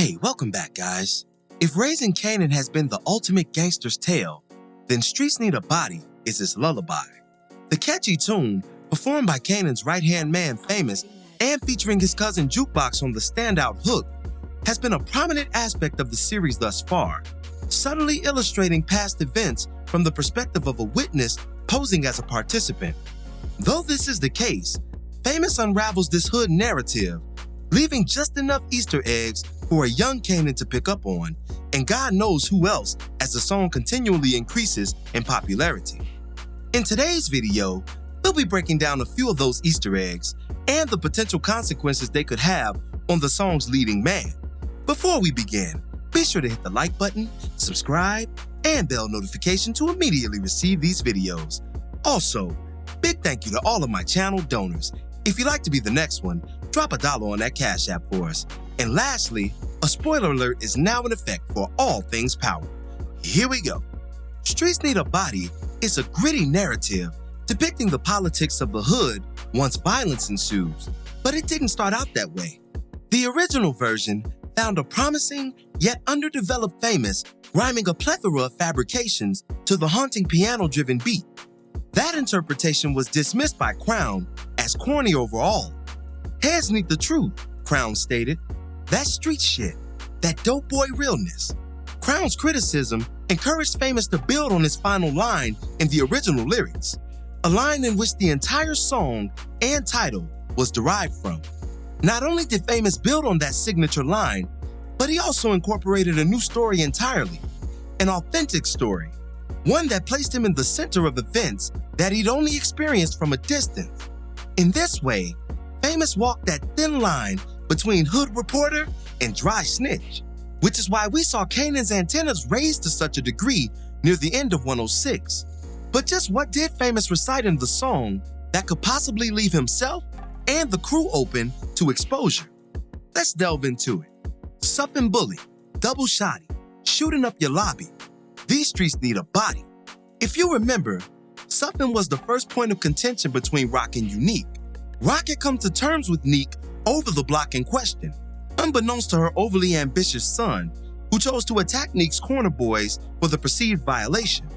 Hey, welcome back, guys. If Raising Kanan has been the ultimate gangster's tale, then Streets Need a Body is his lullaby. The catchy tune, performed by Kanan's right-hand man Famous and featuring his cousin Jukebox on the standout hook, has been a prominent aspect of the series thus far, subtly illustrating past events from the perspective of a witness posing as a participant. Though this is the case, Famous unravels this hood narrative, leaving just enough Easter eggs for a young Kanan to pick up on, and God knows who else as the song continually increases in popularity. In today's video, we'll be breaking down a few of those Easter eggs and the potential consequences they could have on the song's leading man. Before we begin, be sure to hit the like button, subscribe, and bell notification to immediately receive these videos. Also, big thank you to all of my channel donors. If you'd like to be the next one, drop $1 on that Cash App for us. And lastly, a spoiler alert is now in effect for all things Power. Here we go. Streets Need a Body is a gritty narrative depicting the politics of the hood once violence ensues, but it didn't start out that way. The original version found a promising yet underdeveloped Famous rhyming a plethora of fabrications to the haunting piano-driven beat. That interpretation was dismissed by Crown as corny overall. Heads need the truth, Crown stated. That's street shit, that dope boy realness. Crown's criticism encouraged Famous to build on his final line in the original lyrics, a line in which the entire song and title was derived from. Not only did Famous build on that signature line, but he also incorporated a new story entirely, an authentic story, one that placed him in the center of events that he'd only experienced from a distance. In this way, Famous walked that thin line between hood reporter and dry snitch, which is why we saw Kanan's antennas raised to such a degree near the end of 106. But just what did Famous recite in the song that could possibly leave himself and the crew open to exposure? Let's delve into it. Supping bully, double shotty, shooting up your lobby. These streets need a body. If you remember, Supping was the first point of contention between Rock and Unique. Rock had come to terms with Neek over the block in question, unbeknownst to her overly ambitious son, who chose to attack Neek's corner boys for the perceived violation.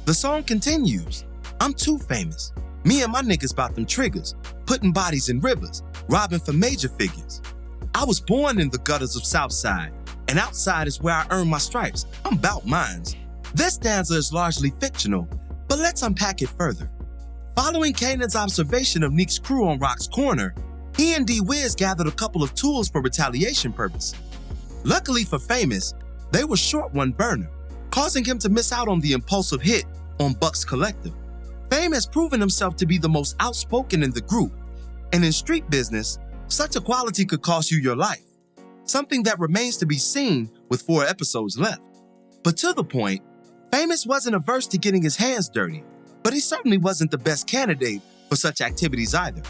The song continues, I'm too famous. Me and my niggas bout them triggers, putting bodies in rivers, robbing for major figures. I was born in the gutters of Southside, and outside is where I earned my stripes. I'm bout mines. This stanza is largely fictional, but let's unpack it further. Following Kanan's observation of Neek's crew on Rock's corner, he and D-Wiz gathered a couple of tools for retaliation purposes. Luckily for Famous, they were short one burner, causing him to miss out on the impulsive hit on Buck's collective. Fame has proven himself to be the most outspoken in the group, and in street business, such a quality could cost you your life, something that remains to be seen with 4 episodes left. But to the point, Famous wasn't averse to getting his hands dirty, but he certainly wasn't the best candidate for such activities either.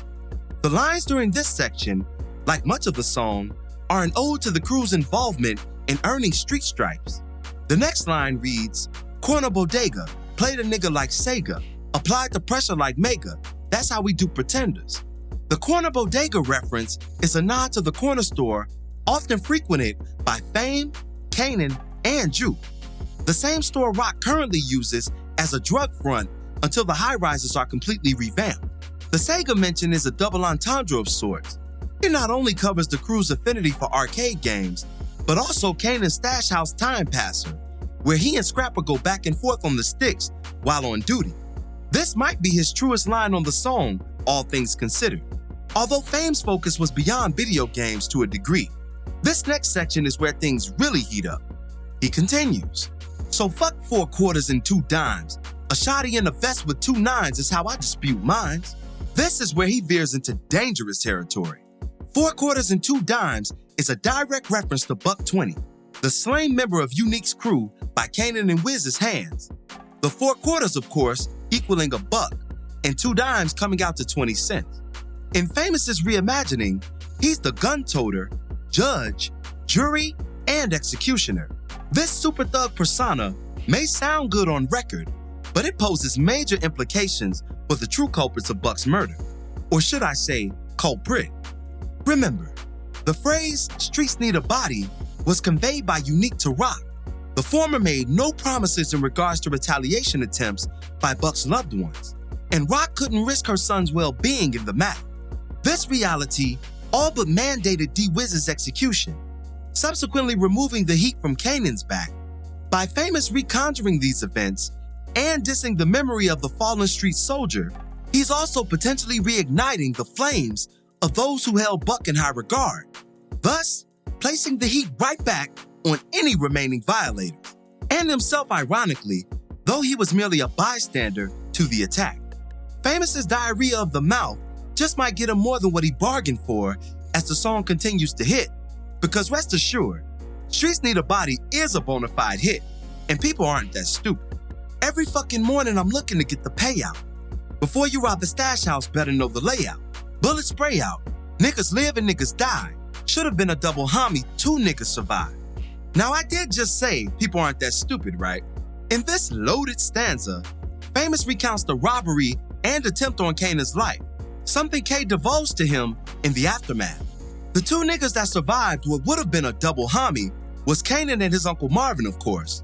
The lines during this section, like much of the song, are an ode to the crew's involvement in earning street stripes. The next line reads, Corner bodega, played a nigga like Sega, applied the pressure like Mega, that's how we do Pretenders. The corner bodega reference is a nod to the corner store often frequented by Fame, Kanan, and Juke, the same store Rock currently uses as a drug front until the high-rises are completely revamped. The Sega mention is a double entendre of sorts. It not only covers the crew's affinity for arcade games, but also Kanan's stash house time passer, where he and Scrapper go back and forth on the sticks while on duty. This might be his truest line on the song, all things considered, although Fame's focus was beyond video games to a degree. This next section is where things really heat up. He continues, so fuck 4 quarters and 2 dimes. A shotty in a vest with 2 nines is how I dispute mines. This is where he veers into dangerous territory. 4 quarters and 2 dimes is a direct reference to Buck 20, the slain member of Unique's crew by Kanan and Wiz's hands. The 4 quarters, of course, equaling $1, and 2 dimes coming out to 20 cents. In Famous's reimagining, he's the gun-toter, judge, jury, and executioner. This super thug persona may sound good on record, but it poses major implications for the true culprits of Buck's murder. Or should I say, culprit. Remember, the phrase, streets need a body, was conveyed by Unique to Rock. The former made no promises in regards to retaliation attempts by Buck's loved ones, and Rock couldn't risk her son's well-being in the matter. This reality all but mandated D-Wiz's execution, subsequently removing the heat from Kanan's back. By Famous reconjuring these events and dissing the memory of the fallen street soldier, he's also potentially reigniting the flames of those who held Buck in high regard, thus placing the heat right back on any remaining violators, and himself ironically, though he was merely a bystander to the attack. Famous's diarrhea of the mouth just might get him more than what he bargained for as the song continues to hit, because rest assured, Streets Need a Body is a bona fide hit, and people aren't that stupid. Every fucking morning I'm looking to get the payout. Before you rob the stash house, better know the layout. Bullet spray out, niggas live and niggas die. Should have been a double homie, 2 niggas survived. Now I did just say people aren't that stupid, right? In this loaded stanza, Famous recounts the robbery and attempt on Kanan's life, something K divulged to him in the aftermath. The 2 niggas that survived what would have been a double homie was Kanan and his Uncle Marvin, of course.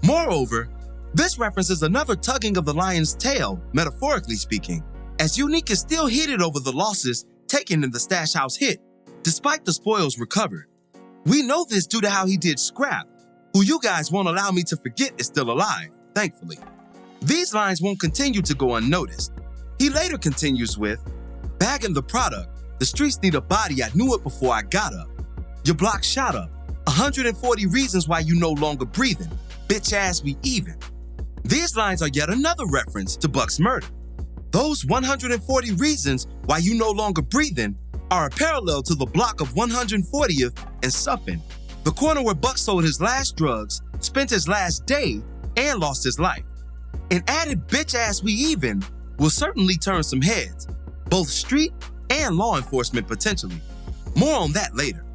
Moreover, this references another tugging of the lion's tail, metaphorically speaking, as Unique is still heated over the losses taken in the stash house hit, despite the spoils recovered. We know this due to how he did Scrap, who you guys won't allow me to forget is still alive, thankfully. These lines won't continue to go unnoticed. He later continues with, bagging the product, the streets need a body, I knew it before I got up. Your block shot up, 140 reasons why you no longer breathing, bitch ass we even. These lines are yet another reference to Buck's murder. Those 140 reasons why you no longer breathing are a parallel to the block of 140th and Suffin, the corner where Buck sold his last drugs, spent his last day, and lost his life. An added bitch ass we even will certainly turn some heads, both street and law enforcement potentially. More on that later.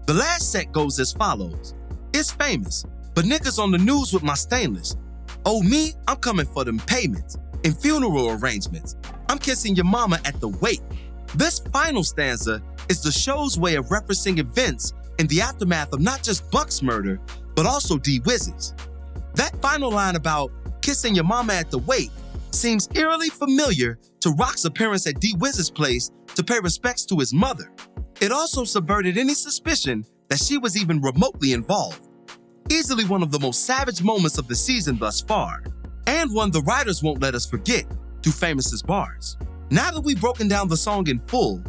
The last set goes as follows. It's Famous, but niggas on the news with my stainless. Oh me, I'm coming for them payments and funeral arrangements. I'm kissing your mama at the wake. This final stanza is the show's way of referencing events in the aftermath of not just Buck's murder, but also D-Wiz's. That final line about kissing your mama at the wake seems eerily familiar to Rock's appearance at D-Wiz's place to pay respects to his mother. It also subverted any suspicion that she was even remotely involved. Easily one of the most savage moments of the season thus far, and one the writers won't let us forget through Famous's bars. Now that we've broken down the song in full,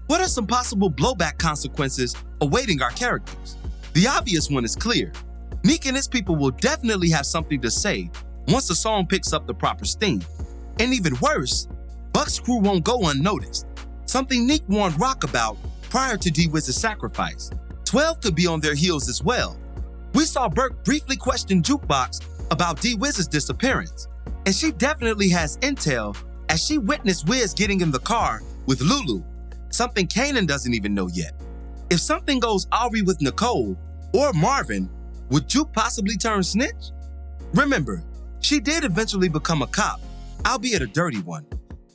what are some possible blowback consequences awaiting our characters? The obvious one is clear. Neek and his people will definitely have something to say once the song picks up the proper steam. And even worse, Buck's crew won't go unnoticed, something Neek warned Rock about prior to D-Wiz's sacrifice. 12 could be on their heels as well. We saw Burke briefly question Jukebox about D-Wiz's disappearance, and she definitely has intel as she witnessed Wiz getting in the car with Lulu, something Kanan doesn't even know yet. If something goes awry with Nicole or Marvin, would Juke possibly turn snitch? Remember, she did eventually become a cop, albeit a dirty one,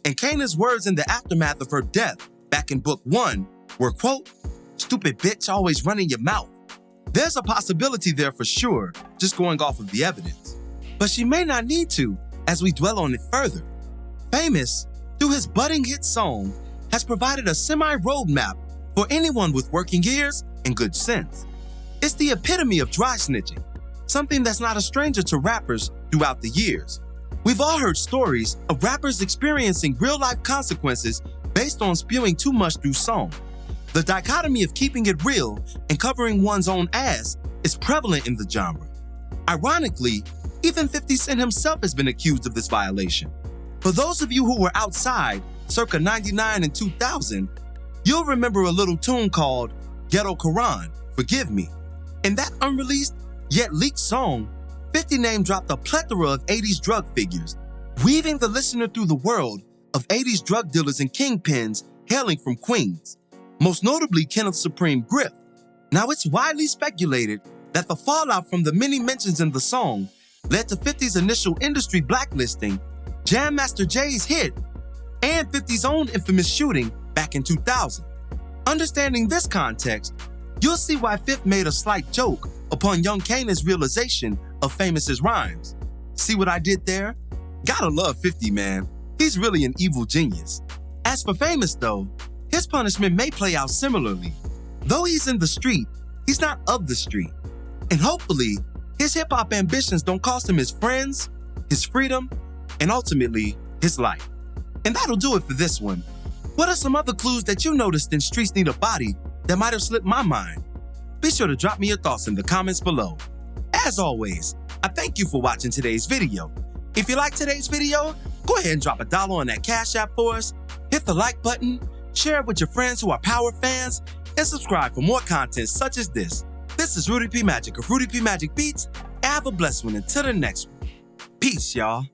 and Kanan's words in the aftermath of her death back in book 1 were, quote, stupid bitch always running your mouth. There's a possibility there for sure, just going off of the evidence. But she may not need to as we dwell on it further. Famous, through his budding hit song, has provided a semi-roadmap for anyone with working ears and good sense. It's the epitome of dry snitching, something that's not a stranger to rappers throughout the years. We've all heard stories of rappers experiencing real-life consequences based on spewing too much through song. The dichotomy of keeping it real and covering one's own ass is prevalent in the genre. Ironically, even 50 Cent himself has been accused of this violation. For those of you who were outside circa 99 and 2000, you'll remember a little tune called Ghetto Kanan, Forgive Me. In that unreleased yet leaked song, 50 name-dropped a plethora of 80s drug figures, weaving the listener through the world of 80s drug dealers and kingpins hailing from Queens, most notably Kenneth Supreme Griff. Now, it's widely speculated that the fallout from the many mentions in the song led to 50's initial industry blacklisting, Jam Master Jay's hit, and 50's own infamous shooting back in 2000. Understanding this context, You'll see why Fifth made a slight joke upon young Kanan's realization of Famous's rhymes. See what I did there? Gotta love 50, man. He's really an evil genius. As for Famous, though, his punishment may play out similarly. Though he's in the street, he's not of the street. And hopefully, his hip-hop ambitions don't cost him his friends, his freedom, and ultimately, his life. And that'll do it for this one. What are some other clues that you noticed in Streets Need a Body that might have slipped my mind? Be sure to drop me your thoughts in the comments below. As always, I thank you for watching today's video. If you liked today's video, go ahead and drop $1 on that Cash App for us, hit the like button, share it with your friends who are Power fans, and subscribe for more content such as this. This is Rudy P. Magic of Rudy P. Magic Beats, and have a blessed one until the next one. Peace, y'all.